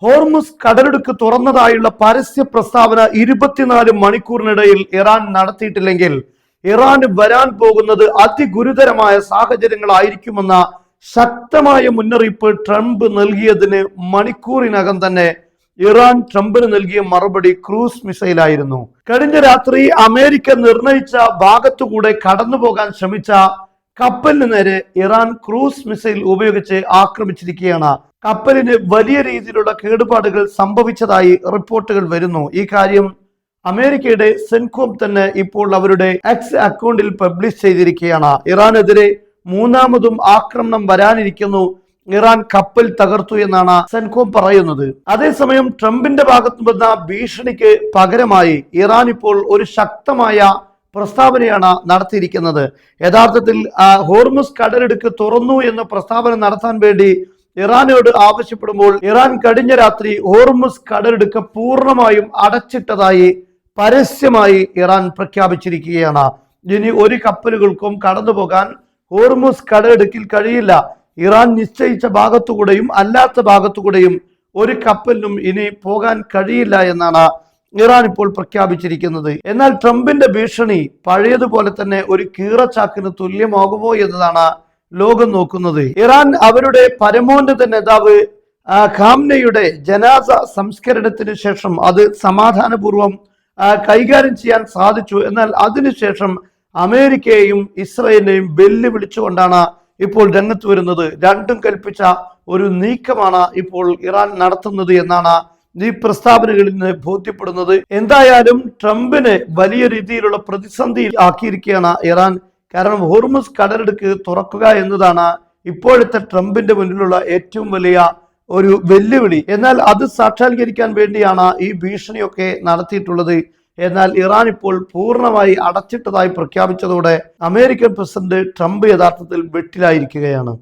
Hormuz കടലിടുക്ക് തുറന്നതായുള്ള പരസ്യ പ്രസ്താവന 24 മണിക്കൂറിനിടയിൽ ഇറാൻ നടത്തിയിട്ടില്ലെങ്കിൽ ഇറാന് വരാൻ പോകുന്നത് അതിഗുരുതരമായ സാഹചര്യങ്ങളായിരിക്കുമെന്ന ശക്തമായ മുന്നറിയിപ്പ് ട്രംപ് നൽകിയതിന് മണിക്കൂറിനകം തന്നെ ഇറാൻ ട്രംപിന് നൽകിയ മറുപടി ക്രൂസ് മിസൈലായിരുന്നു. കഴിഞ്ഞ രാത്രി അമേരിക്ക നിർണയിച്ച ഭാഗത്തുകൂടെ കടന്നുപോകാൻ ശ്രമിച്ച കപ്പലിന് നേരെ ഇറാൻ ക്രൂസ് മിസൈൽ ഉപയോഗിച്ച് ആക്രമിച്ചിരിക്കുകയാണ്. കപ്പലിന് വലിയ രീതിയിലുള്ള കേടുപാടുകൾ സംഭവിച്ചതായി റിപ്പോർട്ടുകൾ വരുന്നു. ഈ കാര്യം അമേരിക്കയുടെ സെൻകോം തന്നെ ഇപ്പോൾ അവരുടെ എക്സ് അക്കൗണ്ടിൽ പബ്ലിഷ് ചെയ്തിരിക്കുകയാണ്. ഇറാനെതിരെ മൂന്നാമതും ആക്രമണം വരാനിരിക്കുന്നു, ഇറാൻ കപ്പൽ തകർത്തു എന്നാണ് സെൻകോം പറയുന്നത്. അതേസമയം ട്രംപിന്റെ ഭാഗത്തു വന്ന ഭീഷണിക്ക് പകരമായി ഇറാൻ ഇപ്പോൾ ഒരു ശക്തമായ പ്രസ്താവനയാണ് നടത്തിയിരിക്കുന്നത്. യഥാർത്ഥത്തിൽ ഹോർമുസ് കടലിടുക്ക് തുറന്നു എന്ന പ്രസ്താവന നടത്താൻ വേണ്ടി ഇറാനോട് ആവശ്യപ്പെടുമ്പോൾ ഇറാൻ കഴിഞ്ഞ രാത്രി ഹോർമുസ് കടലിടുക്ക് പൂർണ്ണമായും അടച്ചിട്ടതായി പരസ്യമായി ഇറാൻ പ്രഖ്യാപിച്ചിരിക്കുകയാണ്. ഇനി ഒരു കപ്പലുകൾക്കും കടന്നുപോകാൻ ഹോർമുസ് കടലിടുക്കിൽ കഴിയില്ല. ഇറാൻ നിശ്ചയിച്ച ഭാഗത്തുകൂടെയും അല്ലാത്ത ഭാഗത്തുകൂടെയും ഒരു കപ്പലിനും ഇനി പോകാൻ കഴിയില്ല എന്നാണ് ഇറാൻ ഇപ്പോൾ പ്രഖ്യാപിച്ചിരിക്കുന്നത്. എന്നാൽ ട്രംപിന്റെ ഭീഷണി പഴയതുപോലെ തന്നെ ഒരു കീറച്ചാക്കിന് തുല്യമാകുമോ എന്നതാണ് ലോകം നോക്കുന്നത്. ഇറാൻ അവരുടെ പരമോന്നത നേതാവ് ഖാംനയുടെ ജനാസ സംസ്കരണത്തിന് ശേഷം അത് സമാധാനപൂർവം കൈകാര്യം ചെയ്യാൻ സാധിച്ചു. എന്നാൽ അതിനുശേഷം അമേരിക്കയെയും ഇസ്രയേലിനെയും വെല്ലുവിളിച്ചുകൊണ്ടാണ് ഇപ്പോൾ രംഗത്ത് വരുന്നത്. രണ്ടും കൽപ്പിച്ച ഒരു നീക്കമാണ് ഇപ്പോൾ ഇറാൻ നടത്തുന്നത് എന്നാണ് ഈ പ്രസ്താവനകളിൽ നിന്ന് ബോധ്യപ്പെടുന്നത്. എന്തായാലും ട്രംപിന് വലിയ രീതിയിലുള്ള പ്രതിസന്ധി ആക്കിയിരിക്കുകയാണ് ഇറാൻ. കാരണം ഹോർമുസ് കടലിടുക്ക് തുറക്കുക എന്നതാണ് ഇപ്പോഴത്തെ ട്രംപിന്റെ മുന്നിലുള്ള ഏറ്റവും വലിയ ഒരു വെല്ലുവിളി. എന്നാൽ അത് സാക്ഷാത്കരിക്കാൻ വേണ്ടിയാണ് ഈ ഭീഷണിയൊക്കെ നടത്തിയിട്ടുള്ളത്. എന്നാൽ ഇറാൻ ഇപ്പോൾ പൂർണ്ണമായി അടച്ചിട്ടതായി പ്രഖ്യാപിച്ചതോടെ അമേരിക്കൻ പ്രസിഡന്റ് ട്രംപ് യഥാർത്ഥത്തിൽ വെട്ടിലായിരിക്കുകയാണ്.